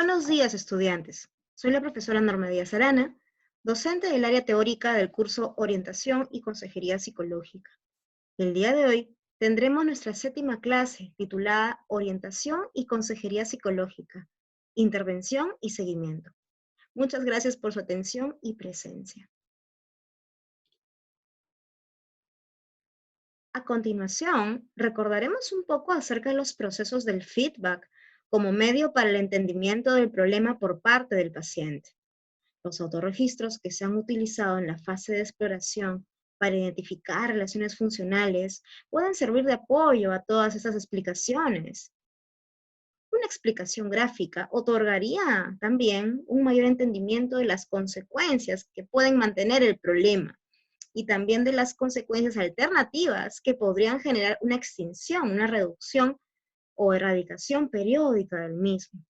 Buenos días, estudiantes. Soy la profesora Norma Díaz Arana, docente del área teórica del curso Orientación y Consejería Psicológica. El día de hoy tendremos nuestra séptima clase titulada Orientación y Consejería Psicológica, Intervención y Seguimiento. Muchas gracias por su atención y presencia. A continuación, recordaremos un poco acerca de los procesos del feedback como medio para el entendimiento del problema por parte del paciente. Los autorregistros que se han utilizado en la fase de exploración para identificar relaciones funcionales pueden servir de apoyo a todas estas explicaciones. Una explicación gráfica otorgaría también un mayor entendimiento de las consecuencias que pueden mantener el problema y también de las consecuencias alternativas que podrían generar una extinción, una reducción o erradicación periódica del mismo.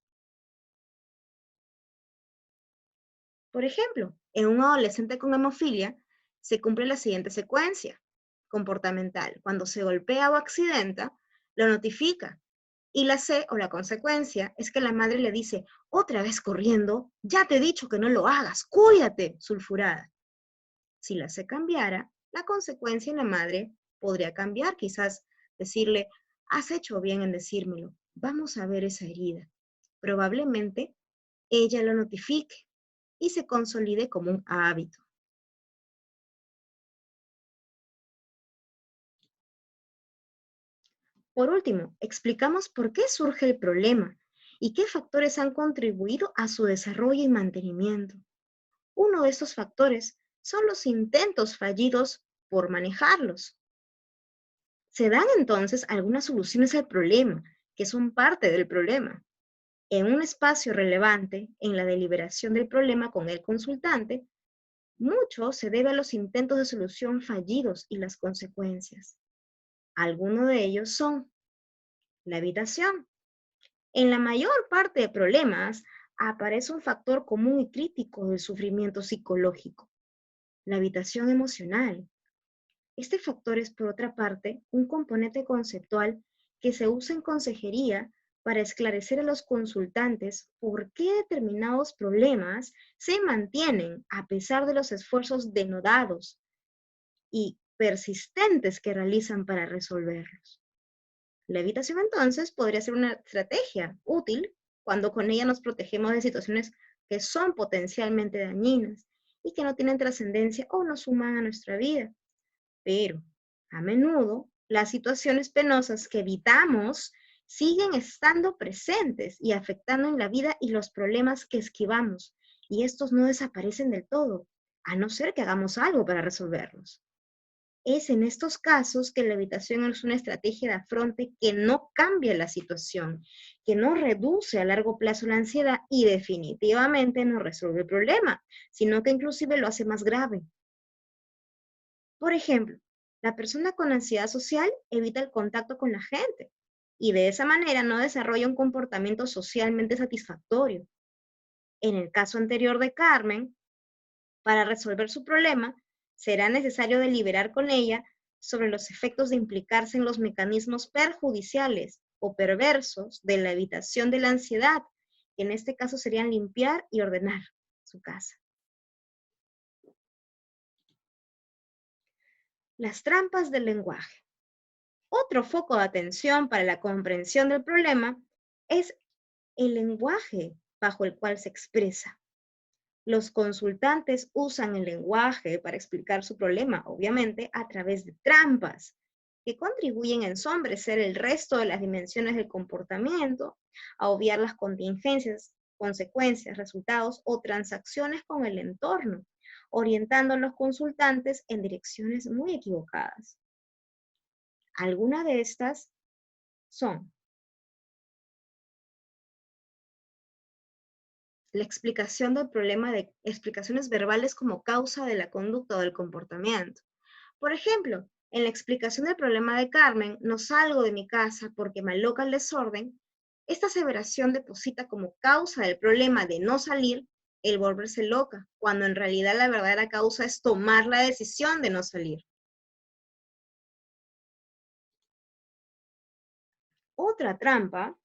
Por ejemplo, en un adolescente con hemofilia se cumple la siguiente secuencia comportamental. Cuando se golpea o accidenta, lo notifica. Y la C o la consecuencia es que la madre le dice, otra vez corriendo, ya te he dicho que no lo hagas, cuídate, sulfurada. Si la C cambiara, la consecuencia en la madre podría cambiar, quizás decirle, has hecho bien en decírmelo, vamos a ver esa herida. Probablemente ella lo notifique y se consolide como un hábito. Por último, explicamos por qué surge el problema y qué factores han contribuido a su desarrollo y mantenimiento. Uno de estos factores son los intentos fallidos por manejarlos. Se dan entonces algunas soluciones al problema, que son parte del problema. En un espacio relevante, en la deliberación del problema con el consultante, mucho se debe a los intentos de solución fallidos y las consecuencias. Algunos de ellos son la evitación. En la mayor parte de problemas aparece un factor común y crítico del sufrimiento psicológico, la evitación emocional. Este factor es, por otra parte, un componente conceptual que se usa en consejería para esclarecer a los consultantes por qué determinados problemas se mantienen a pesar de los esfuerzos denodados y persistentes que realizan para resolverlos. La evitación entonces podría ser una estrategia útil cuando con ella nos protegemos de situaciones que son potencialmente dañinas y que no tienen trascendencia o no suman a nuestra vida. Pero a menudo las situaciones penosas que evitamos siguen estando presentes y afectando en la vida y los problemas que esquivamos, y estos no desaparecen del todo, a no ser que hagamos algo para resolverlos. Es en estos casos que la evitación es una estrategia de afronte que no cambia la situación, que no reduce a largo plazo la ansiedad y definitivamente no resuelve el problema, sino que inclusive lo hace más grave. Por ejemplo, la persona con ansiedad social evita el contacto con la gente y de esa manera no desarrolla un comportamiento socialmente satisfactorio. En el caso anterior de Carmen, para resolver su problema, será necesario deliberar con ella sobre los efectos de implicarse en los mecanismos perjudiciales o perversos de la evitación de la ansiedad, que en este caso serían limpiar y ordenar su casa. Las trampas del lenguaje. Otro foco de atención para la comprensión del problema es el lenguaje bajo el cual se expresa. Los consultantes usan el lenguaje para explicar su problema, obviamente, a través de trampas que contribuyen a ensombrecer el resto de las dimensiones del comportamiento, a obviar las contingencias, consecuencias, resultados o transacciones con el entorno, orientando a los consultantes en direcciones muy equivocadas. Algunas de estas son la explicación del problema de explicaciones verbales como causa de la conducta o del comportamiento. Por ejemplo, en la explicación del problema de Carmen, no salgo de mi casa porque me aloca el desorden, esta aseveración deposita como causa del problema de no salir el volverse loca, cuando en realidad la verdadera causa es tomar la decisión de no salir. Otra trampa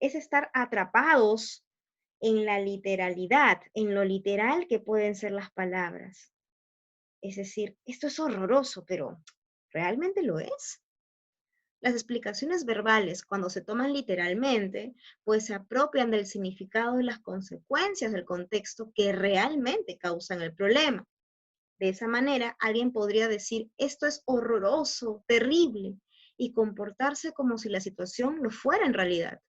es estar atrapados en la literalidad, en lo literal que pueden ser las palabras. Es decir, esto es horroroso, pero ¿realmente lo es? Las explicaciones verbales, cuando se toman literalmente, pues se apropian del significado y las consecuencias del contexto que realmente causan el problema. De esa manera, alguien podría decir, esto es horroroso, terrible, y comportarse como si la situación lo fuera en realidad.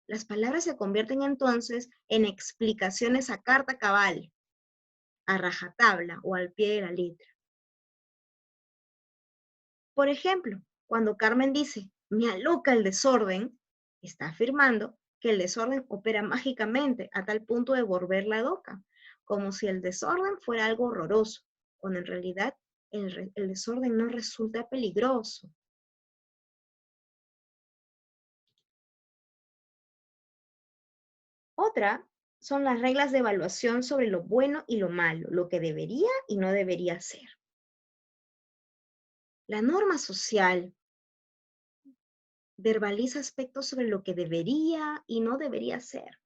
Las palabras se convierten entonces en explicaciones a carta cabal, a rajatabla o al pie de la letra. Por ejemplo, cuando Carmen dice, me aloca el desorden, está afirmando que el desorden opera mágicamente a tal punto de volverla loca, como si el desorden fuera algo horroroso, cuando en realidad el desorden no resulta peligroso. Otra son las reglas de evaluación sobre lo bueno y lo malo, lo que debería y no debería ser. La norma social verbaliza aspectos sobre lo que debería y no debería ser,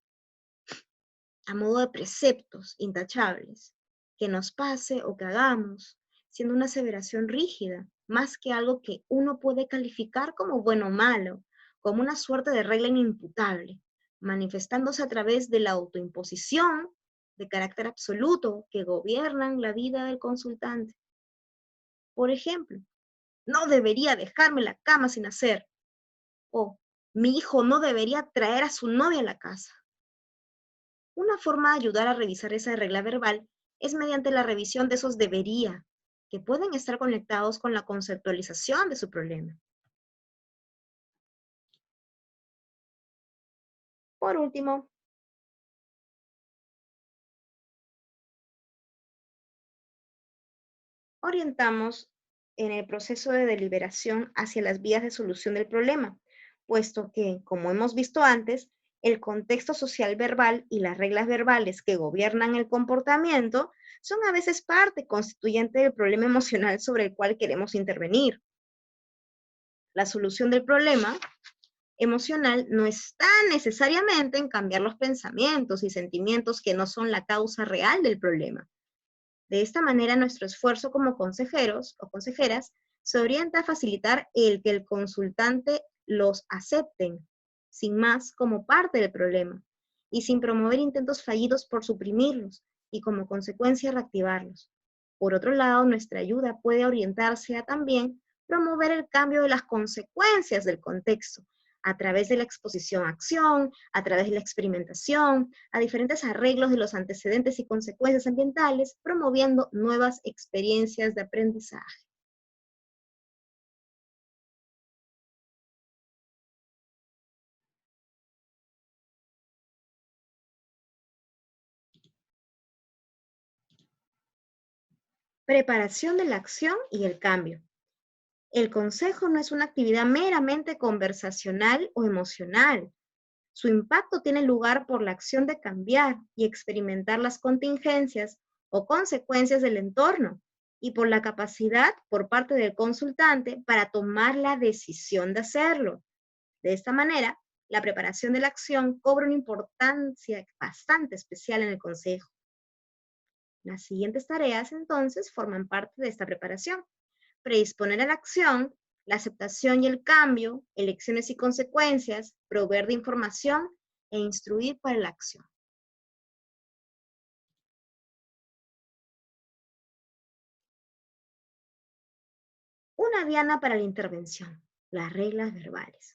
a modo de preceptos intachables, que nos pase o que hagamos, siendo una aseveración rígida, más que algo que uno puede calificar como bueno o malo, como una suerte de regla inimputable, manifestándose a través de la autoimposición de carácter absoluto que gobiernan la vida del consultante. Por ejemplo, no debería dejarme la cama sin hacer, o mi hijo no debería traer a su novia a la casa. Una forma de ayudar a revisar esa regla verbal es mediante la revisión de esos debería, que pueden estar conectados con la conceptualización de su problema. Por último, orientamos en el proceso de deliberación hacia las vías de solución del problema, puesto que, como hemos visto antes, el contexto social verbal y las reglas verbales que gobiernan el comportamiento son a veces parte constituyente del problema emocional sobre el cual queremos intervenir. La solución del problema emocional no está necesariamente en cambiar los pensamientos y sentimientos que no son la causa real del problema. De esta manera, nuestro esfuerzo como consejeros o consejeras se orienta a facilitar el que el consultante los acepten, sin más, como parte del problema, y sin promover intentos fallidos por suprimirlos y como consecuencia reactivarlos. Por otro lado, nuestra ayuda puede orientarse a también promover el cambio de las consecuencias del contexto, a través de la exposición a acción, a través de la experimentación, a diferentes arreglos de los antecedentes y consecuencias ambientales, promoviendo nuevas experiencias de aprendizaje. Preparación de la acción y el cambio. El consejo no es una actividad meramente conversacional o emocional. Su impacto tiene lugar por la acción de cambiar y experimentar las contingencias o consecuencias del entorno y por la capacidad por parte del consultante para tomar la decisión de hacerlo. De esta manera, la preparación de la acción cobra una importancia bastante especial en el consejo. Las siguientes tareas entonces forman parte de esta preparación: predisponer a la acción, la aceptación y el cambio, elecciones y consecuencias, proveer de información e instruir para la acción. Una diana para la intervención: las reglas verbales.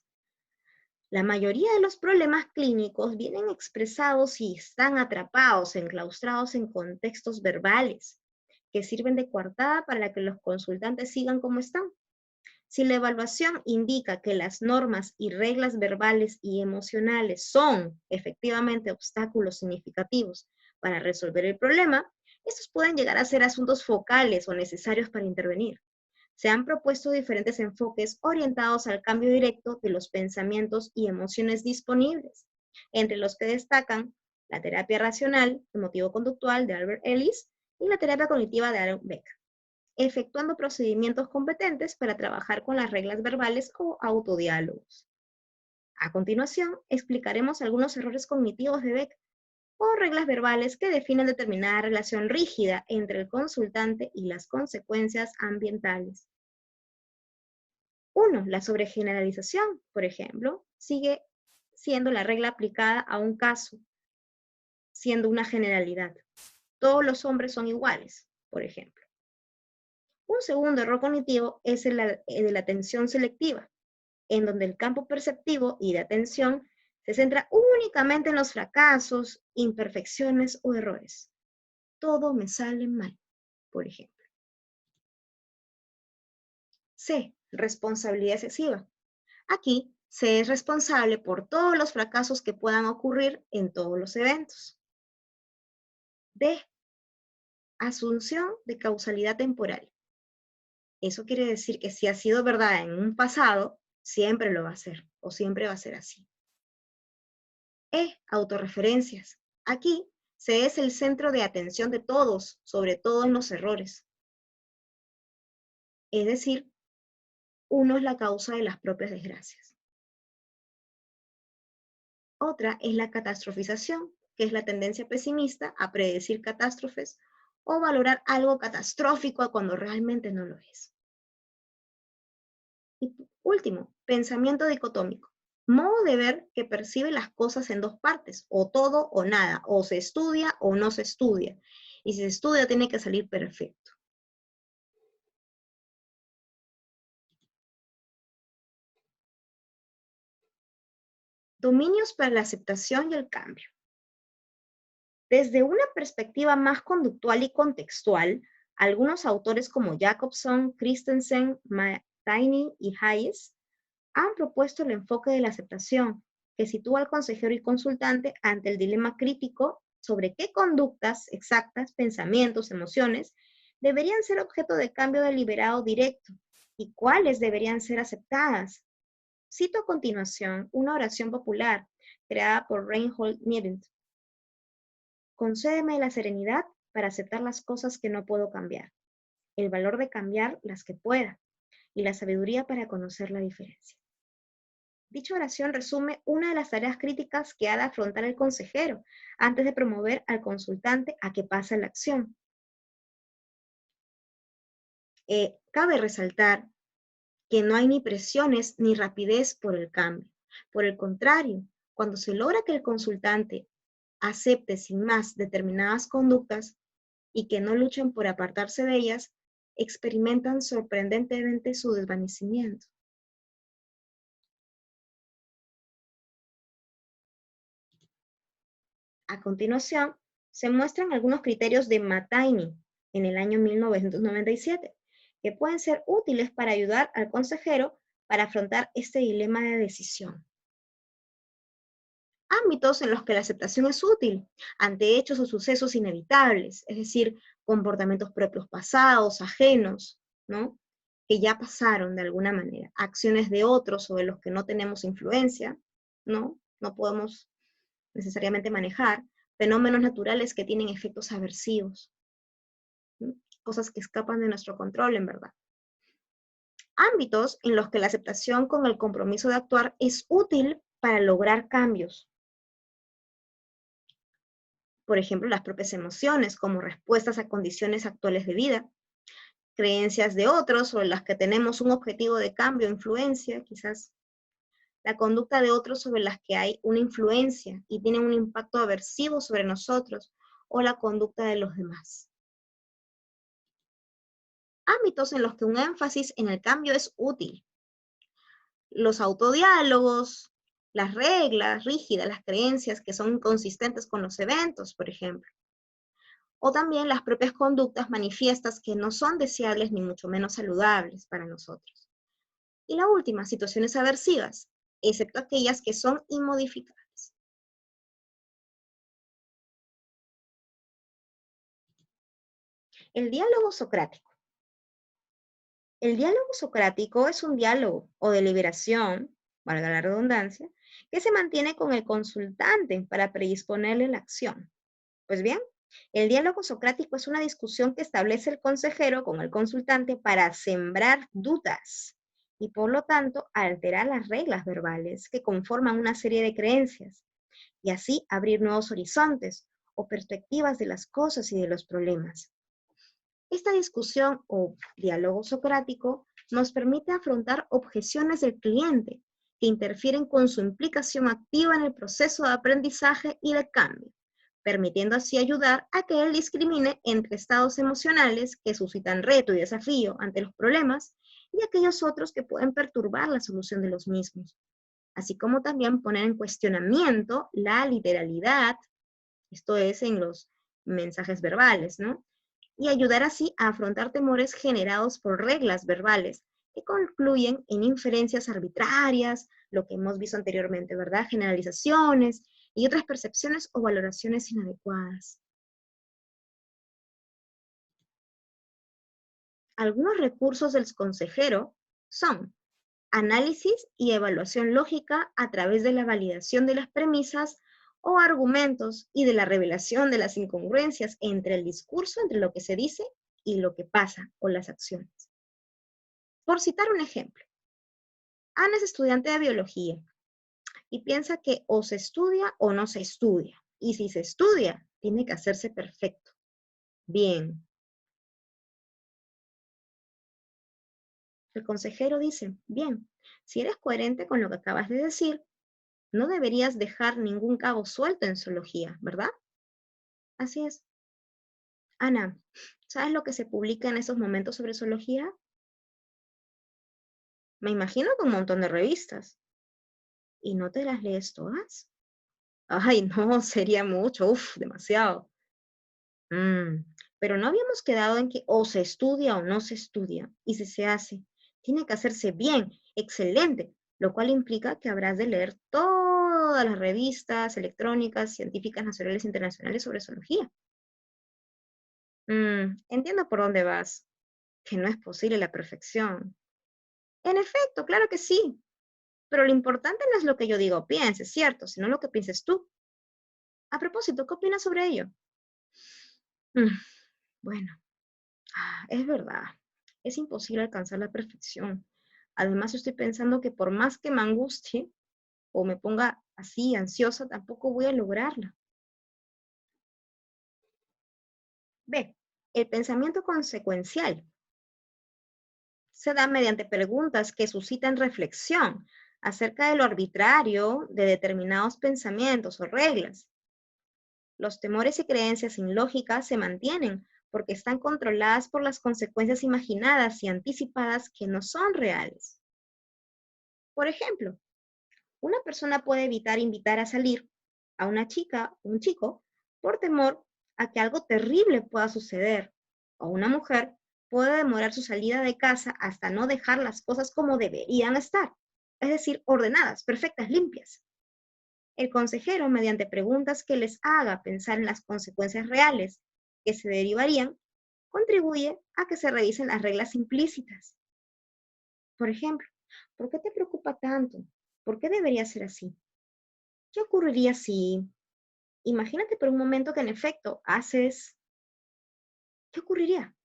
La mayoría de los problemas clínicos vienen expresados y están atrapados, enclaustrados en contextos verbales que sirven de coartada para que los consultantes sigan como están. Si la evaluación indica que las normas y reglas verbales y emocionales son efectivamente obstáculos significativos para resolver el problema, estos pueden llegar a ser asuntos focales o necesarios para intervenir. Se han propuesto diferentes enfoques orientados al cambio directo de los pensamientos y emociones disponibles, entre los que destacan la terapia racional, emotivo-conductual de Albert Ellis y la terapia cognitiva de Aaron Beck, efectuando procedimientos competentes para trabajar con las reglas verbales o autodiálogos. A continuación, explicaremos algunos errores cognitivos de Beck o reglas verbales que definen determinada relación rígida entre el consultante y las consecuencias ambientales. 1. La sobregeneralización, por ejemplo, sigue siendo la regla aplicada a un caso, siendo una generalidad. Todos los hombres son iguales, por ejemplo. Un segundo error cognitivo es el de la atención selectiva, en donde el campo perceptivo y de atención se centra únicamente en los fracasos, imperfecciones o errores. Todo me sale mal, por ejemplo. C. Responsabilidad excesiva. Aquí se es responsable por todos los fracasos que puedan ocurrir en todos los eventos. D. Asunción de causalidad temporal. Eso quiere decir que si ha sido verdad en un pasado, siempre lo va a ser o siempre va a ser así. E. Autorreferencias. Aquí se es el centro de atención de todos, sobre todo en los errores. Es decir, uno es la causa de las propias desgracias. Otra es la catastrofización, que es la tendencia pesimista a predecir catástrofes o valorar algo catastrófico cuando realmente no lo es. Y último, pensamiento dicotómico. Modo de ver que percibe las cosas en dos partes, o todo o nada, o se estudia o no se estudia. Y si se estudia tiene que salir perfecto. Dominios para la aceptación y el cambio. Desde una perspectiva más conductual y contextual, algunos autores como Jacobson, Christensen, Mattei y Hayes han propuesto el enfoque de la aceptación, que sitúa al consejero y consultante ante el dilema crítico sobre qué conductas exactas, pensamientos, emociones deberían ser objeto de cambio deliberado directo y cuáles deberían ser aceptadas. Cito a continuación una oración popular creada por Reinhold Niebuhr. Concédeme la serenidad para aceptar las cosas que no puedo cambiar, el valor de cambiar las que pueda y la sabiduría para conocer la diferencia. Dicha oración resume una de las tareas críticas que ha de afrontar el consejero antes de promover al consultante a que pase a la acción. Cabe resaltar que no hay ni presiones ni rapidez por el cambio. Por el contrario, cuando se logra que el consultante acepte sin más determinadas conductas y que no luchen por apartarse de ellas, experimentan sorprendentemente su desvanecimiento. A continuación, se muestran algunos criterios de Mattei en el año 1997, que pueden ser útiles para ayudar al consejero para afrontar este dilema de decisión. Ámbitos en los que la aceptación es útil ante hechos o sucesos inevitables, es decir, comportamientos propios pasados, ajenos, ¿no? Que ya pasaron de alguna manera, acciones de otros sobre los que no tenemos influencia, ¿no? No podemos necesariamente manejar, fenómenos naturales que tienen efectos aversivos, ¿no? Cosas que escapan de nuestro control, en verdad. Ámbitos en los que la aceptación con el compromiso de actuar es útil para lograr cambios. Por ejemplo, las propias emociones como respuestas a condiciones actuales de vida, creencias de otros sobre las que tenemos un objetivo de cambio, influencia, quizás la conducta de otros sobre las que hay una influencia y tienen un impacto aversivo sobre nosotros, o la conducta de los demás. Ámbitos en los que un énfasis en el cambio es útil. Los autodiálogos, las reglas rígidas, las creencias que son inconsistentes con los eventos, por ejemplo. O también las propias conductas manifiestas que no son deseables ni mucho menos saludables para nosotros. Y la última, situaciones aversivas, excepto aquellas que son inmodificables. El diálogo socrático. El diálogo socrático es un diálogo o deliberación, valga la redundancia, que se mantiene con el consultante para predisponerle la acción. Pues bien, el diálogo socrático es una discusión que establece el consejero con el consultante para sembrar dudas y por lo tanto alterar las reglas verbales que conforman una serie de creencias. y así abrir nuevos horizontes o perspectivas de las cosas y de los problemas. Esta discusión o diálogo socrático nos permite afrontar objeciones del cliente que interfieren con su implicación activa en el proceso de aprendizaje y de cambio, permitiendo así ayudar a que él discrimine entre estados emocionales que suscitan reto y desafío ante los problemas y aquellos otros que pueden perturbar la solución de los mismos, así como también poner en cuestionamiento la literalidad, esto es en los mensajes verbales, ¿no? Y ayudar así a afrontar temores generados por reglas verbales que concluyen en inferencias arbitrarias, lo que hemos visto anteriormente, ¿verdad? Generalizaciones y otras percepciones o valoraciones inadecuadas. Algunos recursos del consejero son análisis y evaluación lógica a través de la validación de las premisas o argumentos y de la revelación de las incongruencias entre el discurso, entre lo que se dice y lo que pasa o las acciones. Por citar un ejemplo, Ana es estudiante de biología y piensa que o se estudia o no se estudia. Y si se estudia, tiene que hacerse perfecto. Bien. El consejero dice, bien, si eres coherente con lo que acabas de decir, no deberías dejar ningún cabo suelto en zoología, ¿verdad? Así es. Ana, ¿sabes lo que se publica en estos momentos sobre zoología? Me imagino que un montón de revistas. ¿Y no te las lees todas? Ay, no, sería mucho, demasiado. Mm, pero no habíamos quedado en que o se estudia o no se estudia, y si se hace, tiene que hacerse bien, excelente, lo cual implica que habrás de leer todas las revistas electrónicas, científicas, nacionales e internacionales sobre zoología. Entiendo por dónde vas, que no es posible la perfección. En efecto, claro que sí, pero lo importante no es lo que yo digo o piense, ¿cierto? Sino lo que pienses tú. A propósito, ¿qué opinas sobre ello? Mm, bueno, es verdad, es imposible alcanzar la perfección. Además, estoy pensando que por más que me angustie o me ponga así ansiosa, tampoco voy a lograrla. B. El pensamiento consecuencial se da mediante preguntas que suscitan reflexión acerca de lo arbitrario de determinados pensamientos o reglas. Los temores y creencias sin lógica se mantienen porque están controladas por las consecuencias imaginadas y anticipadas que no son reales. Por ejemplo, una persona puede evitar invitar a salir a una chica o un chico por temor a que algo terrible pueda suceder, o una mujer puede demorar su salida de casa hasta no dejar las cosas como deberían estar, es decir, ordenadas, perfectas, limpias. El consejero, mediante preguntas que les haga pensar en las consecuencias reales que se derivarían, contribuye a que se revisen las reglas implícitas. Por ejemplo, ¿por qué te preocupa tanto? ¿Por qué debería ser así? ¿Qué ocurriría si, imagínate por un momento que en efecto haces, ¿qué ocurriría?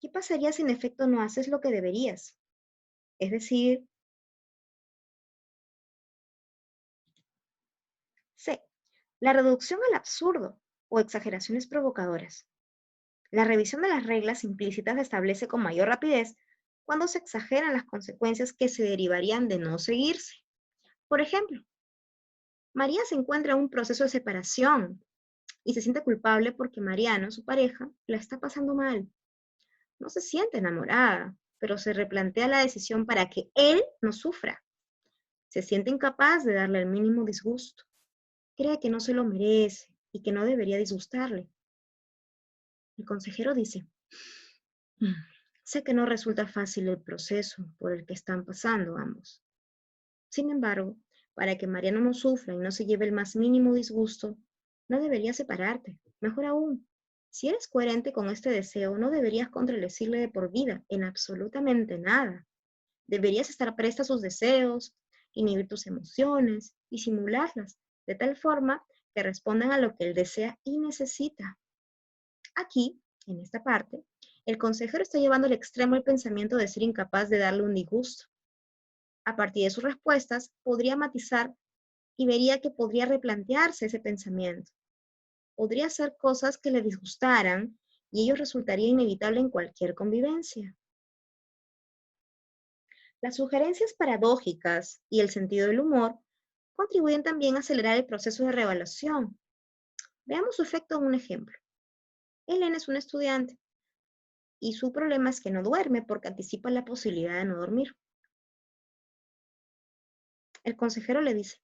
¿Qué pasaría si en efecto no haces lo que deberías? Es decir, C, la reducción al absurdo o exageraciones provocadoras. La revisión de las reglas implícitas se establece con mayor rapidez cuando se exageran las consecuencias que se derivarían de no seguirse. Por ejemplo, María se encuentra en un proceso de separación y se siente culpable porque Mariano, su pareja, la está pasando mal. No se siente enamorada, pero se replantea la decisión para que él no sufra. Se siente incapaz de darle el mínimo disgusto. Cree que no se lo merece y que no debería disgustarle. El consejero dice, "Mm, sé que no resulta fácil el proceso por el que están pasando ambos. Sin embargo, para que Mariano no sufra y no se lleve el más mínimo disgusto, no deberías separarte. Mejor aún, si eres coherente con este deseo, no deberías contradecirle de por vida en absolutamente nada. Deberías estar presta a sus deseos, inhibir tus emociones y simularlas, de tal forma que respondan a lo que él desea y necesita. Aquí, en esta parte, el consejero está llevando al extremo el pensamiento de ser incapaz de darle un disgusto. A partir de sus respuestas, podría matizar y vería que podría replantearse ese pensamiento. Podría hacer cosas que le disgustaran y ello resultaría inevitable en cualquier convivencia. Las sugerencias paradójicas y el sentido del humor contribuyen también a acelerar el proceso de reevaluación. Veamos su efecto en un ejemplo. Elena es una estudiante y su problema es que no duerme porque anticipa la posibilidad de no dormir. El consejero le dice,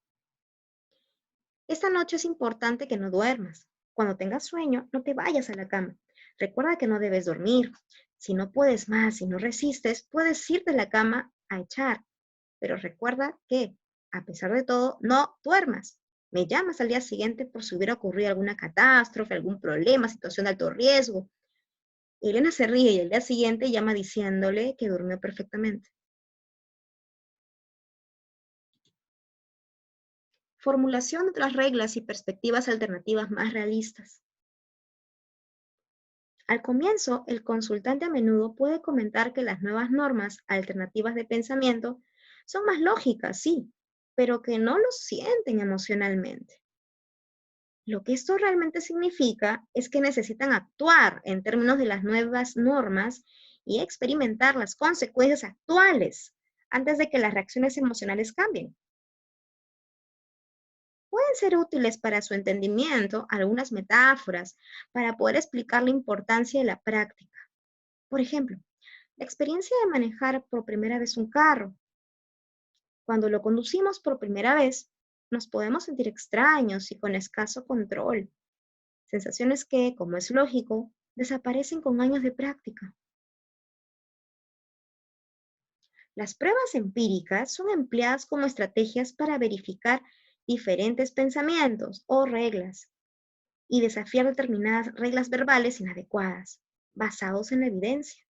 esta noche es importante que no duermas. Cuando tengas sueño, no te vayas a la cama. Recuerda que no debes dormir. Si no puedes más, si no resistes, puedes irte a la cama a echar. Pero recuerda que, a pesar de todo, no duermas. Me llamas al día siguiente por si hubiera ocurrido alguna catástrofe, algún problema, situación de alto riesgo. Elena se ríe y el día siguiente llama diciéndole que durmió perfectamente. Formulación de otras reglas y perspectivas alternativas más realistas. Al comienzo, el consultante a menudo puede comentar que las nuevas normas alternativas de pensamiento son más lógicas, sí, pero que no lo sienten emocionalmente. Lo que esto realmente significa es que necesitan actuar en términos de las nuevas normas y experimentar las consecuencias actuales antes de que las reacciones emocionales cambien. Pueden ser útiles para su entendimiento algunas metáforas para poder explicar la importancia de la práctica. Por ejemplo, la experiencia de manejar por primera vez un carro. Cuando lo conducimos por primera vez, nos podemos sentir extraños y con escaso control. Sensaciones que, como es lógico, desaparecen con años de práctica. Las pruebas empíricas son empleadas como estrategias para verificar diferentes pensamientos o reglas y desafiar determinadas reglas verbales inadecuadas, basados en la evidencia.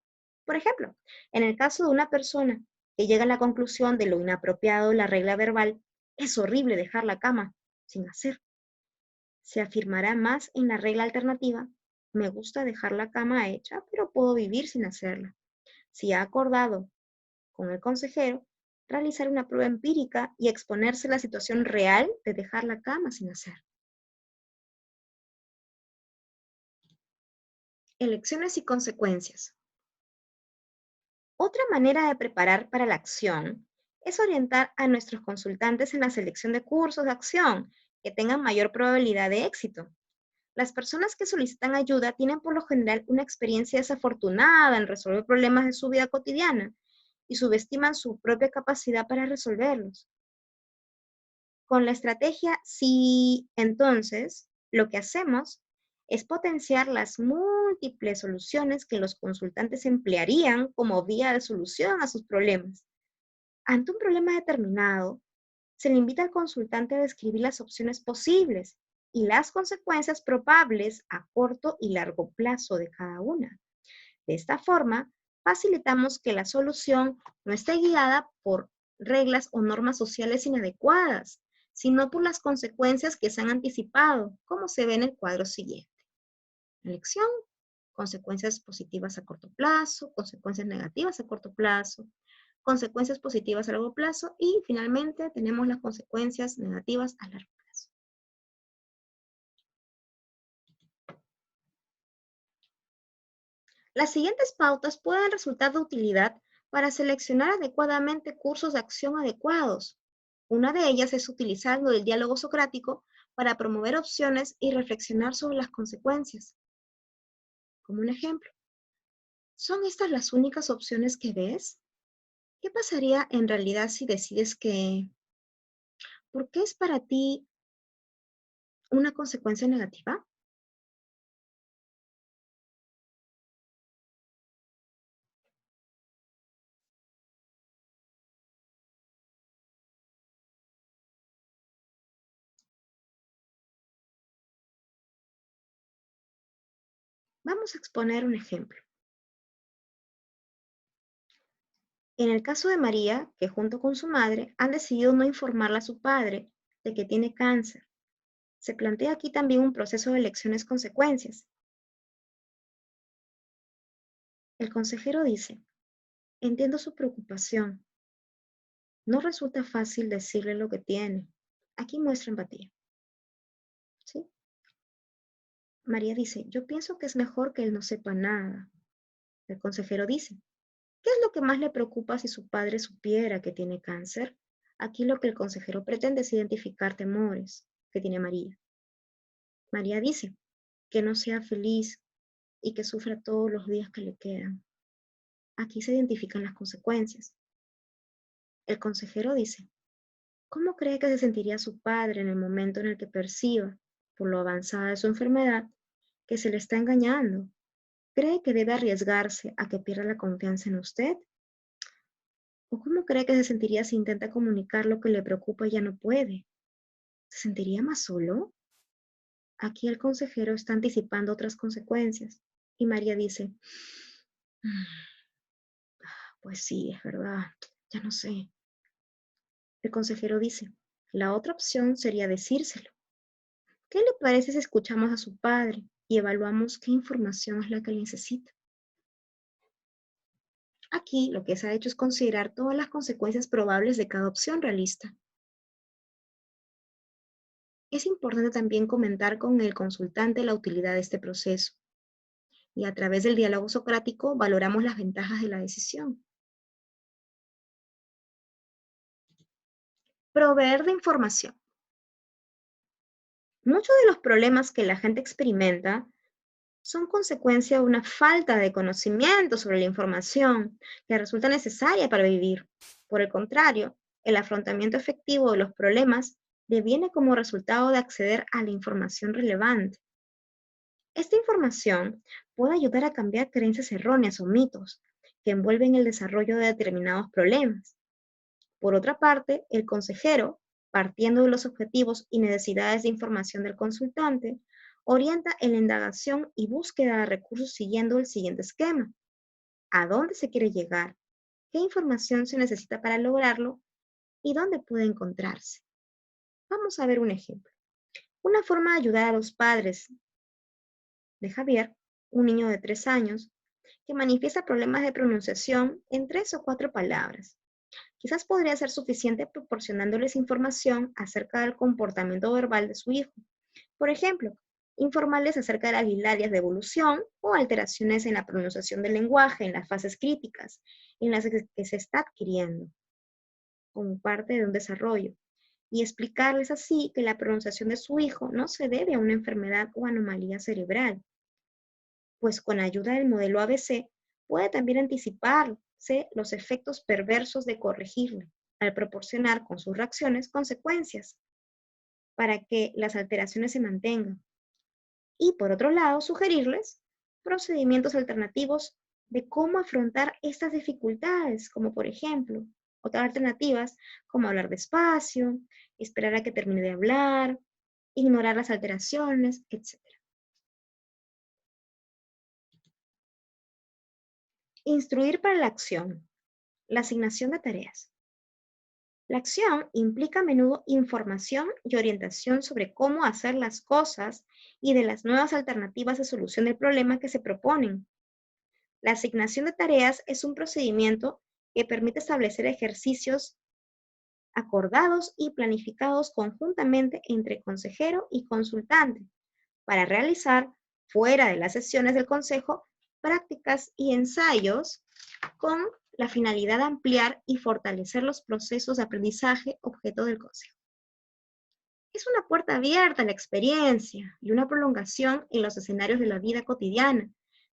Por ejemplo, en el caso de una persona que llega a la conclusión de lo inapropiado de la regla verbal, es horrible dejar la cama sin hacer. Se afirmará más en la regla alternativa, me gusta dejar la cama hecha, pero puedo vivir sin hacerla. Si ha acordado con el consejero, realizar una prueba empírica y exponerse a la situación real de dejar la cama sin hacer. Elecciones y consecuencias. Otra manera de preparar para la acción es orientar a nuestros consultantes en la selección de cursos de acción que tengan mayor probabilidad de éxito. Las personas que solicitan ayuda tienen por lo general una experiencia desafortunada en resolver problemas de su vida cotidiana y subestiman su propia capacidad para resolverlos. Con la estrategia sí, entonces, lo que hacemos es potenciar las múltiples soluciones que los consultantes emplearían como vía de solución a sus problemas. Ante un problema determinado, se le invita al consultante a describir las opciones posibles y las consecuencias probables a corto y largo plazo de cada una. De esta forma, facilitamos que la solución no esté guiada por reglas o normas sociales inadecuadas, sino por las consecuencias que se han anticipado, como se ve en el cuadro siguiente. Elección, consecuencias positivas a corto plazo, consecuencias negativas a corto plazo, consecuencias positivas a largo plazo y finalmente tenemos las consecuencias negativas a largo plazo. Las siguientes pautas pueden resultar de utilidad para seleccionar adecuadamente cursos de acción adecuados. Una de ellas es utilizar el diálogo socrático para promover opciones y reflexionar sobre las consecuencias. Como un ejemplo, ¿son estas las únicas opciones que ves? ¿Qué pasaría en realidad si decides que, ¿por qué es para ti una consecuencia negativa? Vamos a exponer un ejemplo. En el caso de María, que junto con su madre han decidido no informarle a su padre de que tiene cáncer, se plantea aquí también un proceso de elecciones-consecuencias. El consejero dice, entiendo su preocupación. No resulta fácil decirle lo que tiene. Aquí muestra empatía, ¿sí? María dice, yo pienso que es mejor que él no sepa nada. El consejero dice, ¿qué es lo que más le preocupa si su padre supiera que tiene cáncer? Aquí lo que el consejero pretende es identificar temores que tiene María. María dice, que no sea feliz y que sufra todos los días que le quedan. Aquí se identifican las consecuencias. El consejero dice, ¿cómo cree que se sentiría su padre en el momento en el que perciba, por lo avanzada de su enfermedad, que se le está engañando? ¿Cree que debe arriesgarse a que pierda la confianza en usted? ¿O cómo cree que se sentiría si intenta comunicar lo que le preocupa y ya no puede? ¿Se sentiría más solo? Aquí el consejero está anticipando otras consecuencias. Y María dice, "Mm, pues sí, es verdad, ya no sé". El consejero dice, la otra opción sería decírselo. ¿Qué le parece si escuchamos a su padre y evaluamos qué información es la que necesita? Aquí lo que se ha hecho es considerar todas las consecuencias probables de cada opción realista. Es importante también comentar con el consultante la utilidad de este proceso y a través del diálogo socrático valoramos las ventajas de la decisión. Proveer de información. Muchos de los problemas que la gente experimenta son consecuencia de una falta de conocimiento sobre la información que resulta necesaria para vivir. Por el contrario, el afrontamiento efectivo de los problemas deviene como resultado de acceder a la información relevante. Esta información puede ayudar a cambiar creencias erróneas o mitos que envuelven el desarrollo de determinados problemas. Por otra parte, el consejero, partiendo de los objetivos y necesidades de información del consultante, orienta en la indagación y búsqueda de recursos siguiendo el siguiente esquema. ¿A dónde se quiere llegar? ¿Qué información se necesita para lograrlo? ¿Y dónde puede encontrarse? Vamos a ver un ejemplo. Una forma de ayudar a los padres de Javier, un niño de 3 años, que manifiesta problemas de pronunciación en 3 o 4 palabras. Quizás podría ser suficiente proporcionándoles información acerca del comportamiento verbal de su hijo. Por ejemplo, informarles acerca de las bilarias de evolución o alteraciones en la pronunciación del lenguaje en las fases críticas en las que se está adquiriendo como parte de un desarrollo y explicarles así que la pronunciación de su hijo no se debe a una enfermedad o anomalía cerebral, pues con ayuda del modelo ABC puede también anticiparse los efectos perversos de corregirlo, al proporcionar con sus reacciones consecuencias para que las alteraciones se mantengan. Y por otro lado, sugerirles procedimientos alternativos de cómo afrontar estas dificultades, como por ejemplo, otras alternativas como hablar despacio, esperar a que termine de hablar, ignorar las alteraciones, etc. Instruir para la acción. La asignación de tareas. La acción implica a menudo información y orientación sobre cómo hacer las cosas y de las nuevas alternativas de solución del problema que se proponen. La asignación de tareas es un procedimiento que permite establecer ejercicios acordados y planificados conjuntamente entre consejero y consultante para realizar, fuera de las sesiones del consejo, prácticas y ensayos con la finalidad de ampliar y fortalecer los procesos de aprendizaje objeto del consejo. Es una puerta abierta a la experiencia y una prolongación en los escenarios de la vida cotidiana,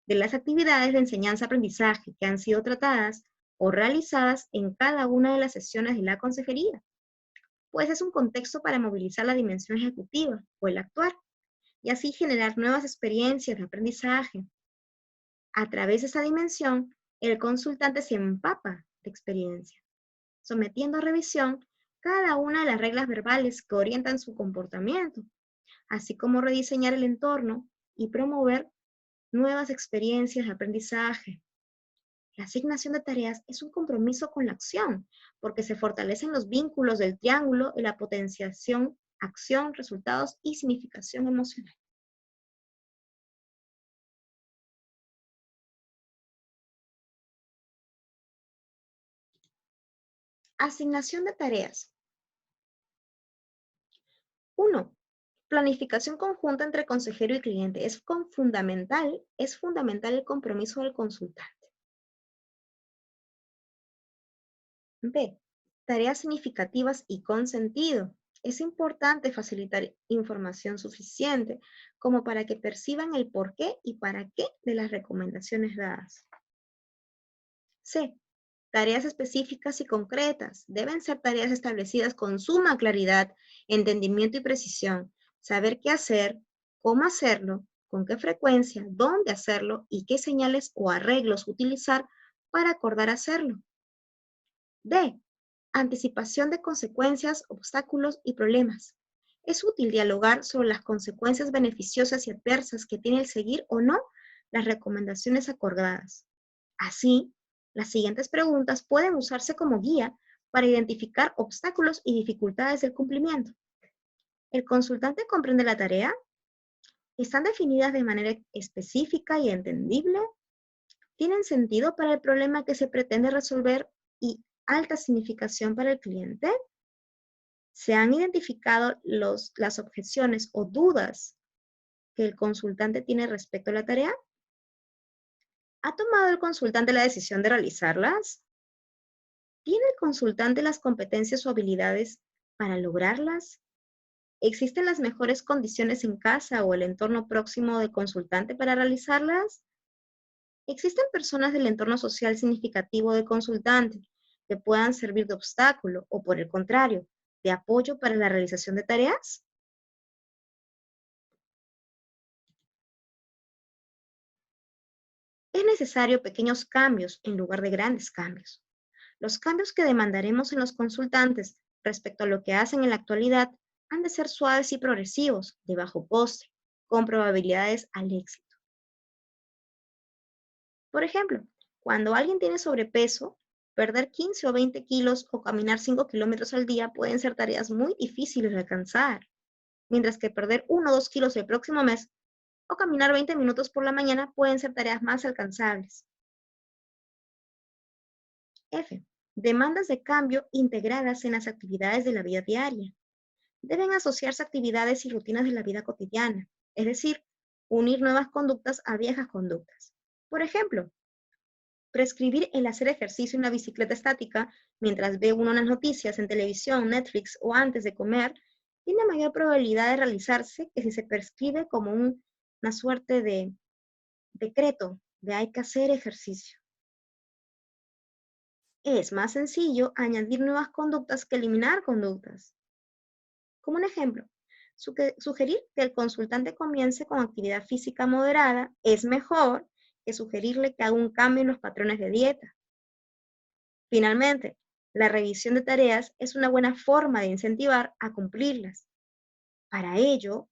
de las actividades de enseñanza-aprendizaje que han sido tratadas o realizadas en cada una de las sesiones de la consejería, pues es un contexto para movilizar la dimensión ejecutiva o el actuar, y así generar nuevas experiencias de aprendizaje. A través de esa dimensión, el consultante se empapa de experiencia, sometiendo a revisión cada una de las reglas verbales que orientan su comportamiento, así como rediseñar el entorno y promover nuevas experiencias de aprendizaje. La asignación de tareas es un compromiso con la acción, porque se fortalecen los vínculos del triángulo y la potenciación, acción, resultados y significación emocional. Asignación de tareas. 1. Planificación conjunta entre consejero y cliente. Es fundamental el compromiso del consultante. B. Tareas significativas y con sentido. Es importante facilitar información suficiente como para que perciban el porqué y para qué de las recomendaciones dadas. C. Tareas específicas y concretas. Deben ser tareas establecidas con suma claridad, entendimiento y precisión. Saber qué hacer, cómo hacerlo, con qué frecuencia, dónde hacerlo y qué señales o arreglos utilizar para acordar hacerlo. D. Anticipación de consecuencias, obstáculos y problemas. Es útil dialogar sobre las consecuencias beneficiosas y adversas que tiene el seguir o no las recomendaciones acordadas. Así, las siguientes preguntas pueden usarse como guía para identificar obstáculos y dificultades del cumplimiento. ¿El consultante comprende la tarea? ¿Están definidas de manera específica y entendible? ¿Tienen sentido para el problema que se pretende resolver y alta significación para el cliente? ¿Se han identificado las objeciones o dudas que el consultante tiene respecto a la tarea? ¿Ha tomado el consultante la decisión de realizarlas? ¿Tiene el consultante las competencias o habilidades para lograrlas? ¿Existen las mejores condiciones en casa o el entorno próximo del consultante para realizarlas? ¿Existen personas del entorno social significativo del consultante que puedan servir de obstáculo o, por el contrario, de apoyo para la realización de tareas? Es necesario pequeños cambios en lugar de grandes cambios. Los cambios que demandaremos en los consultantes respecto a lo que hacen en la actualidad han de ser suaves y progresivos, de bajo coste, con probabilidades al éxito. Por ejemplo, cuando alguien tiene sobrepeso, perder 15 o 20 kilos o caminar 5 kilómetros al día pueden ser tareas muy difíciles de alcanzar, mientras que perder 1 o 2 kilos el próximo mes o caminar 20 minutos por la mañana pueden ser tareas más alcanzables. F. Demandas de cambio integradas en las actividades de la vida diaria. Deben asociarse actividades y rutinas de la vida cotidiana, es decir, unir nuevas conductas a viejas conductas. Por ejemplo, prescribir el hacer ejercicio en la bicicleta estática mientras ve uno las noticias en televisión, Netflix o antes de comer, tiene mayor probabilidad de realizarse que si se prescribe como una suerte de decreto de hay que hacer ejercicio. Es más sencillo añadir nuevas conductas que eliminar conductas. Como un ejemplo, sugerir que el consultante comience con actividad física moderada es mejor que sugerirle que haga un cambio en los patrones de dieta. Finalmente, la revisión de tareas es una buena forma de incentivar a cumplirlas. Para ello,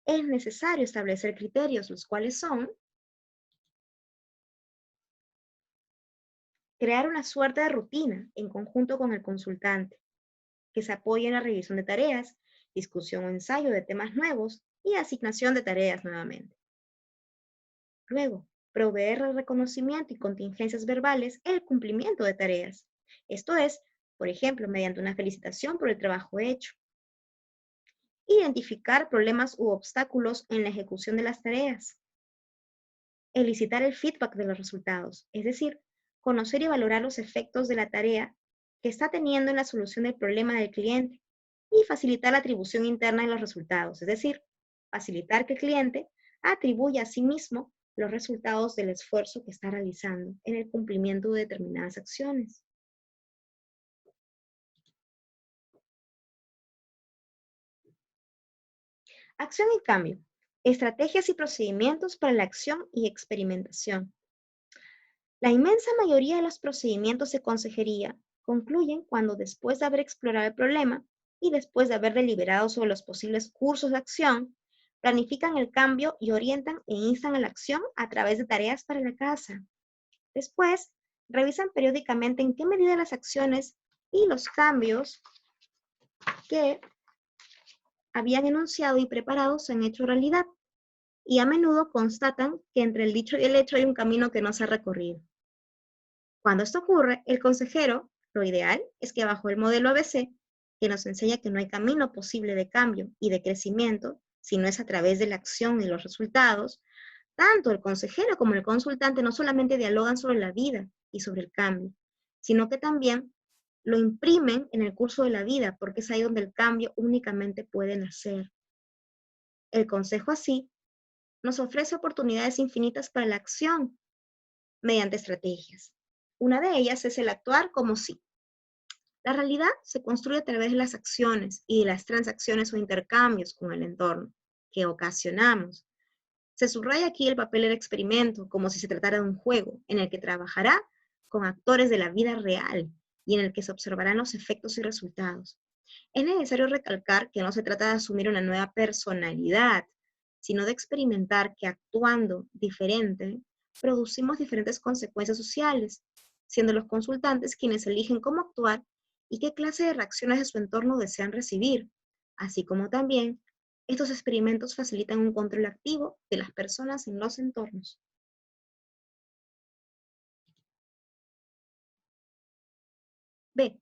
es necesario establecer criterios, los cuales son crear una suerte de rutina en conjunto con el consultante, que se apoye en la revisión de tareas, discusión o ensayo de temas nuevos y asignación de tareas nuevamente. Luego, proveer el reconocimiento y contingencias verbales en el cumplimiento de tareas. Esto es, por ejemplo, mediante una felicitación por el trabajo hecho. Identificar problemas u obstáculos en la ejecución de las tareas. Elicitar el feedback de los resultados, es decir, conocer y valorar los efectos de la tarea que está teniendo en la solución del problema del cliente y facilitar la atribución interna de los resultados, es decir, facilitar que el cliente atribuya a sí mismo los resultados del esfuerzo que está realizando en el cumplimiento de determinadas acciones. Acción y cambio. Estrategias y procedimientos para la acción y experimentación. La inmensa mayoría de los procedimientos de consejería concluyen cuando después de haber explorado el problema y después de haber deliberado sobre los posibles cursos de acción, planifican el cambio y orientan e instan a la acción a través de tareas para la casa. Después, revisan periódicamente en qué medida las acciones y los cambios que habían enunciado y preparado se han hecho realidad. Y a menudo constatan que entre el dicho y el hecho hay un camino que no se ha recorrido. Cuando esto ocurre, el consejero, lo ideal es que bajo el modelo ABC, que nos enseña que no hay camino posible de cambio y de crecimiento si no es a través de la acción y los resultados, tanto el consejero como el consultante no solamente dialogan sobre la vida y sobre el cambio, sino que también lo imprimen en el curso de la vida, porque es ahí donde el cambio únicamente puede nacer. El consejo así nos ofrece oportunidades infinitas para la acción mediante estrategias. Una de ellas es el actuar como sí. La realidad se construye a través de las acciones y de las transacciones o intercambios con el entorno que ocasionamos. Se subraya aquí el papel del experimento como si se tratara de un juego en el que trabajará con actores de la vida real y en el que se observarán los efectos y resultados. Es necesario recalcar que no se trata de asumir una nueva personalidad, sino de experimentar que actuando diferente, producimos diferentes consecuencias sociales, siendo los consultantes quienes eligen cómo actuar y qué clase de reacciones de su entorno desean recibir, así como también estos experimentos facilitan un control activo de las personas en los entornos. B.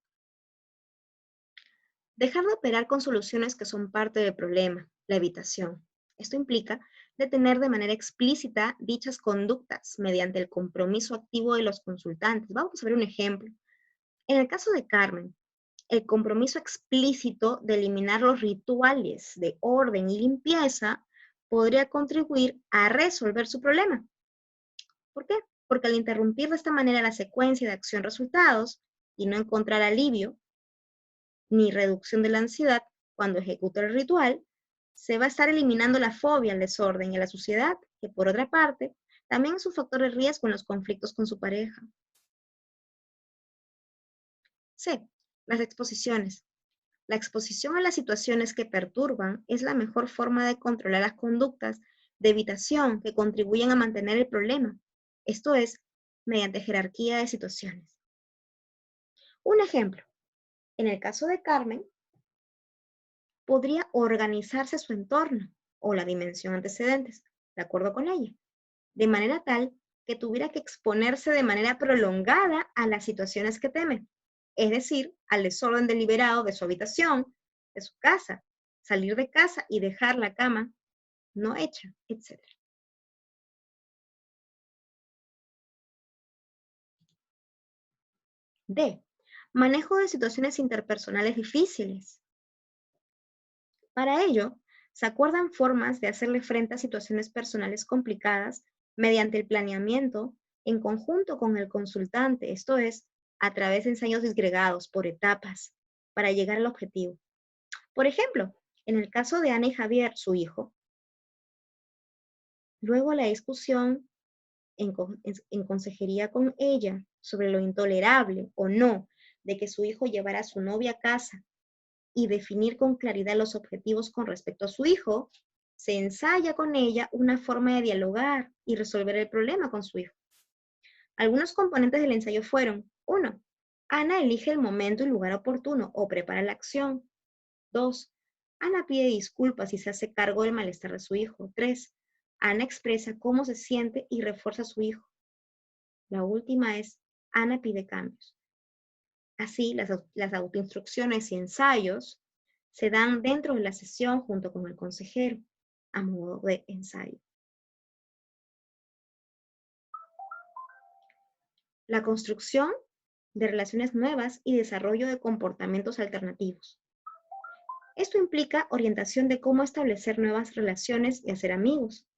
Dejar de operar con soluciones que son parte del problema, la evitación. Esto implica detener de manera explícita dichas conductas mediante el compromiso activo de los consultantes. Vamos a ver un ejemplo. En el caso de Carmen, el compromiso explícito de eliminar los rituales de orden y limpieza podría contribuir a resolver su problema. ¿Por qué? Porque al interrumpir de esta manera la secuencia de acción-resultados y no encontrar alivio ni reducción de la ansiedad cuando ejecuta el ritual, se va a estar eliminando la fobia al desorden y a la suciedad, que por otra parte también es un factor de riesgo en los conflictos con su pareja. C. Las exposiciones. La exposición a las situaciones que perturban es la mejor forma de controlar las conductas de evitación que contribuyen a mantener el problema. Esto es, mediante jerarquía de situaciones. Un ejemplo, en el caso de Carmen, podría organizarse su entorno o la dimensión antecedentes, de acuerdo con ella, de manera tal que tuviera que exponerse de manera prolongada a las situaciones que teme, es decir, al desorden deliberado de su habitación, de su casa, salir de casa y dejar la cama no hecha, etc. D. Manejo de situaciones interpersonales difíciles. Para ello, se acuerdan formas de hacerle frente a situaciones personales complicadas mediante el planeamiento en conjunto con el consultante, esto es, a través de ensayos disgregados por etapas para llegar al objetivo. Por ejemplo, en el caso de Ana y Javier, su hijo, luego la discusión en consejería con ella sobre lo intolerable o no de que su hijo llevara a su novia a casa y definir con claridad los objetivos con respecto a su hijo, se ensaya con ella una forma de dialogar y resolver el problema con su hijo. Algunos componentes del ensayo fueron: 1. Ana elige el momento y lugar oportuno o prepara la acción. 2. Ana pide disculpas y se hace cargo del malestar de su hijo. 3. Ana expresa cómo se siente y refuerza a su hijo. La última es: Ana pide cambios. Así, las autoinstrucciones y ensayos se dan dentro de la sesión junto con el consejero, a modo de ensayo. La construcción de relaciones nuevas y desarrollo de comportamientos alternativos. Esto implica orientación de cómo establecer nuevas relaciones y hacer amigos.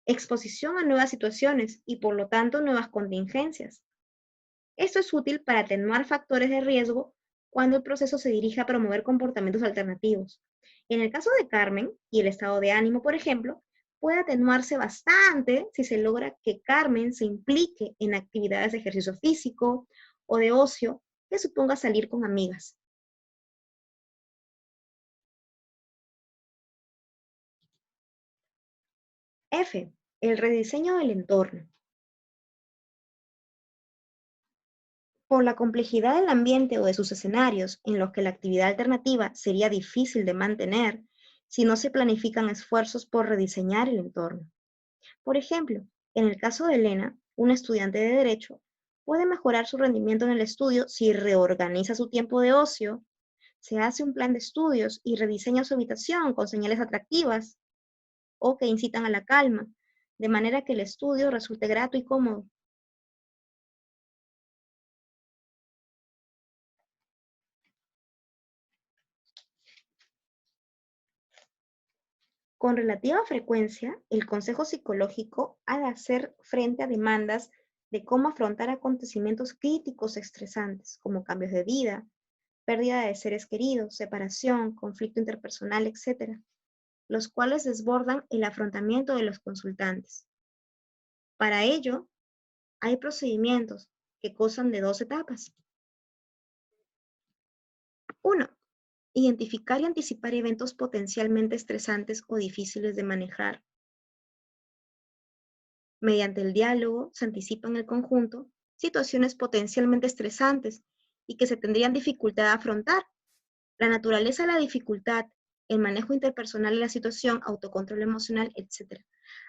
Exposición a nuevas situaciones y por lo tanto nuevas contingencias. Esto es útil para atenuar factores de riesgo cuando el proceso se dirige a promover comportamientos alternativos. En el caso de Carmen y el estado de ánimo, por ejemplo, puede atenuarse bastante si se logra que Carmen se implique en actividades de ejercicio físico o de ocio que suponga salir con amigas. F. El rediseño del entorno. Por la complejidad del ambiente o de sus escenarios, en los que la actividad alternativa sería difícil de mantener si no se planifican esfuerzos por rediseñar el entorno. Por ejemplo, en el caso de Elena, una estudiante de Derecho, puede mejorar su rendimiento en el estudio si reorganiza su tiempo de ocio, Se hace un plan de estudios y rediseña su habitación con señales atractivas o que incitan a la calma, de manera que el estudio resulte grato y cómodo. Con relativa frecuencia, el consejo psicológico ha de hacer frente a demandas de cómo afrontar acontecimientos críticos estresantes, como cambios de vida, pérdida de seres queridos, separación, conflicto interpersonal, etc., los cuales desbordan el afrontamiento de los consultantes. Para ello, hay procedimientos que constan de dos etapas. Uno, identificar y anticipar eventos potencialmente estresantes o difíciles de manejar. Mediante el diálogo se anticipan en el conjunto situaciones potencialmente estresantes y que se tendrían dificultad de afrontar. La naturaleza de la dificultad, el manejo interpersonal de la situación, autocontrol emocional, etc.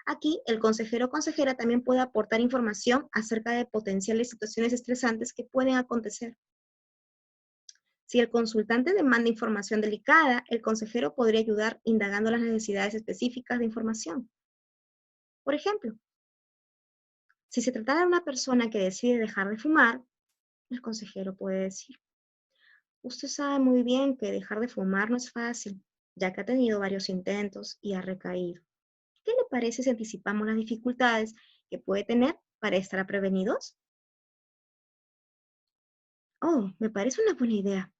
Aquí, el consejero o consejera también puede aportar información acerca de potenciales situaciones estresantes que pueden acontecer. Si el consultante demanda información delicada, el consejero podría ayudar indagando las necesidades específicas de información. Por ejemplo, si se trata de una persona que decide dejar de fumar, el consejero puede decir: usted sabe muy bien que dejar de fumar no es fácil, ya que ha tenido varios intentos y ha recaído. ¿Qué le parece si anticipamos las dificultades que puede tener para estar prevenidos? Oh, me parece una buena idea.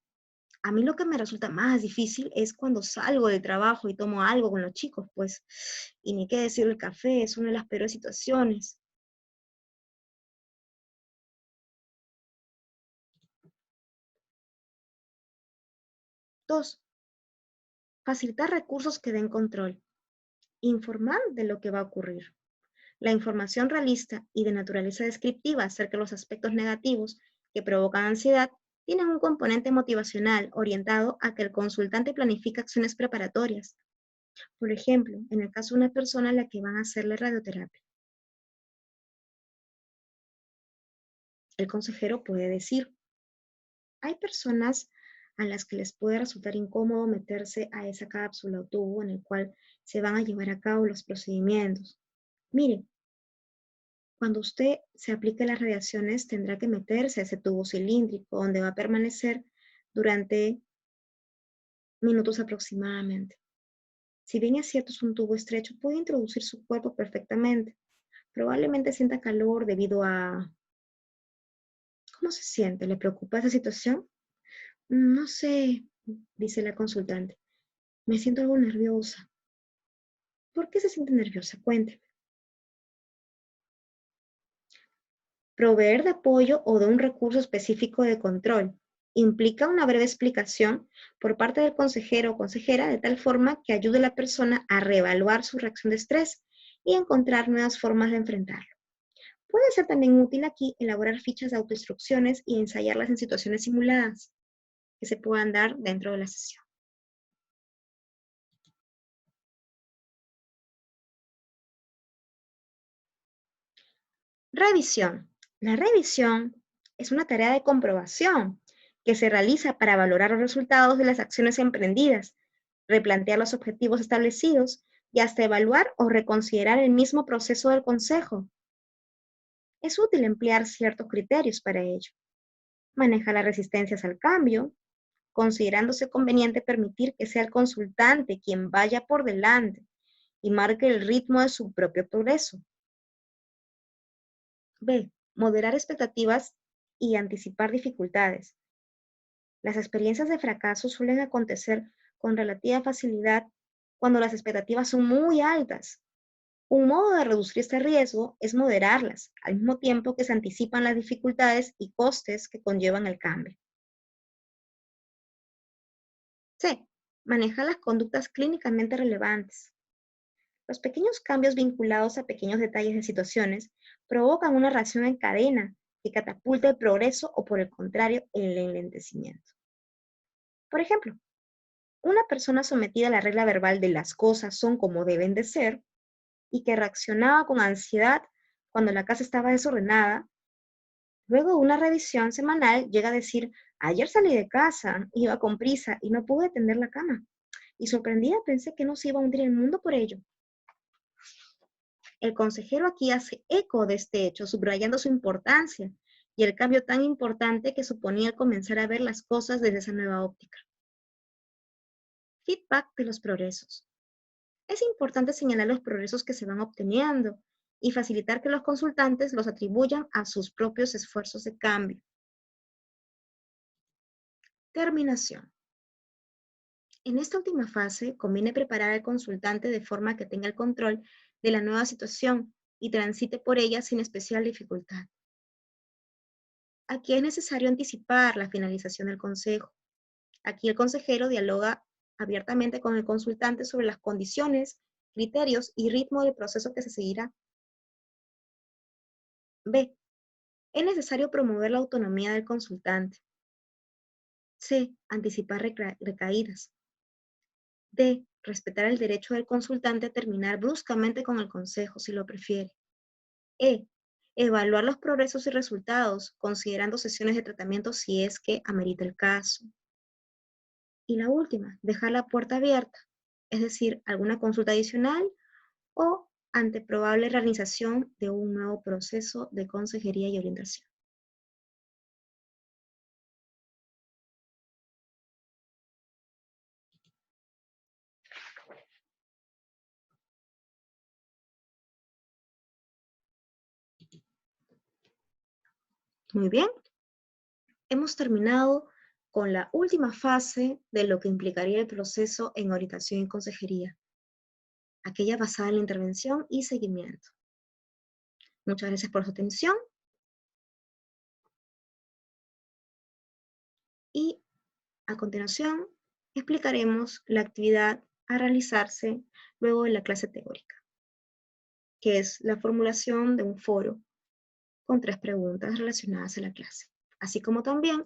A mí lo que me resulta más difícil es cuando salgo del trabajo y tomo algo con los chicos, pues, y ni qué decir el café, es una de las peores situaciones. 2. Facilitar recursos que den control. Informar de lo que va a ocurrir. La información realista y de naturaleza descriptiva acerca de los aspectos negativos que provocan ansiedad tienen un componente motivacional orientado a que el consultante planifique acciones preparatorias. Por ejemplo, en el caso de una persona a la que van a hacerle radioterapia, el consejero puede decir: hay personas a las que les puede resultar incómodo meterse a esa cápsula o tubo en el cual se van a llevar a cabo los procedimientos. Mire, cuando usted se aplique las radiaciones, tendrá que meterse a ese tubo cilíndrico donde va a permanecer durante minutos aproximadamente. Si bien es cierto es un tubo estrecho, puede introducir su cuerpo perfectamente. Probablemente sienta calor debido a... ¿Cómo se siente? ¿Le preocupa esa situación? No sé, dice la consultante. Me siento algo nerviosa. ¿Por qué se siente nerviosa? Cuénteme. Proveer de apoyo o de un recurso específico de control implica una breve explicación por parte del consejero o consejera de tal forma que ayude a la persona a reevaluar su reacción de estrés y encontrar nuevas formas de enfrentarlo. Puede ser también útil aquí elaborar fichas de autoinstrucciones y ensayarlas en situaciones simuladas que se puedan dar dentro de la sesión. Revisión. La revisión es una tarea de comprobación que se realiza para valorar los resultados de las acciones emprendidas, replantear los objetivos establecidos y hasta evaluar o reconsiderar el mismo proceso del consejo. Es útil emplear ciertos criterios para ello. Manejar las resistencias al cambio, considerándose conveniente permitir que sea el consultante quien vaya por delante y marque el ritmo de su propio progreso. B. Moderar expectativas y anticipar dificultades. Las experiencias de fracaso suelen acontecer con relativa facilidad cuando las expectativas son muy altas. Un modo de reducir este riesgo es moderarlas, al mismo tiempo que se anticipan las dificultades y costes que conllevan el cambio. C. Manejar las conductas clínicamente relevantes. Los pequeños cambios vinculados a pequeños detalles de situaciones provocan una reacción en cadena que catapulta el progreso o, por el contrario, el enlentecimiento. Por ejemplo, una persona sometida a la regla verbal de las cosas son como deben de ser y que reaccionaba con ansiedad cuando la casa estaba desordenada, luego de una revisión semanal llega a decir: Ayer salí de casa, iba con prisa y no pude tender la cama. Y sorprendida pensé que no se iba a hundir el mundo por ello. El consejero aquí hace eco de este hecho, subrayando su importancia y el cambio tan importante que suponía comenzar a ver las cosas desde esa nueva óptica. Feedback de los progresos. Es importante señalar los progresos que se van obteniendo y facilitar que los consultantes los atribuyan a sus propios esfuerzos de cambio. Terminación. En esta última fase, conviene preparar al consultante de forma que tenga el control de la nueva situación y transite por ella sin especial dificultad. Aquí es necesario anticipar la finalización del consejo. Aquí el consejero dialoga abiertamente con el consultante sobre las condiciones, criterios y ritmo del proceso que se seguirá. B. Es necesario promover la autonomía del consultante. C. Anticipar recaídas. D. Respetar el derecho del consultante a terminar bruscamente con el consejo, si lo prefiere. E. Evaluar los progresos y resultados, considerando sesiones de tratamiento si es que amerita el caso. Y la última, dejar la puerta abierta, es decir, alguna consulta adicional o ante probable realización de un nuevo proceso de consejería y orientación. Muy bien, hemos terminado con la última fase de lo que implicaría el proceso en orientación y consejería, aquella basada en la intervención y seguimiento. Muchas gracias por su atención y a continuación explicaremos la actividad a realizarse luego de la clase teórica, que es la formulación de un foro con 3 preguntas relacionadas a la clase, así como también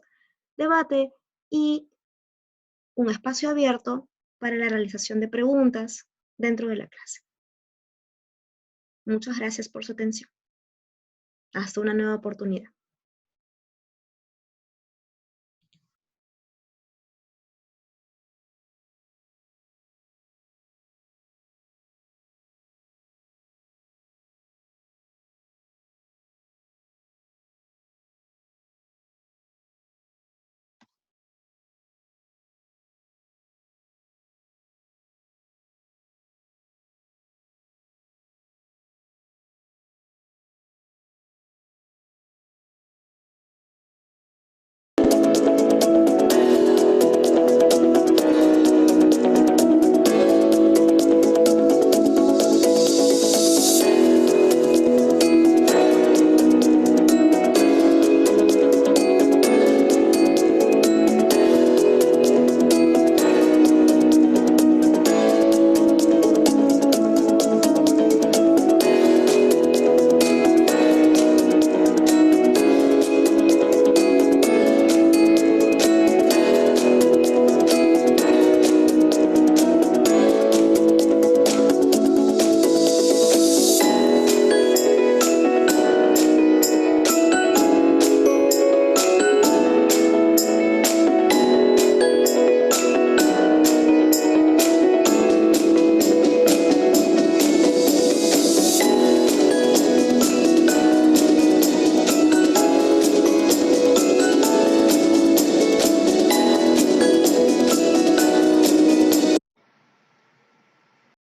debate y un espacio abierto para la realización de preguntas dentro de la clase. Muchas gracias por su atención. Hasta una nueva oportunidad.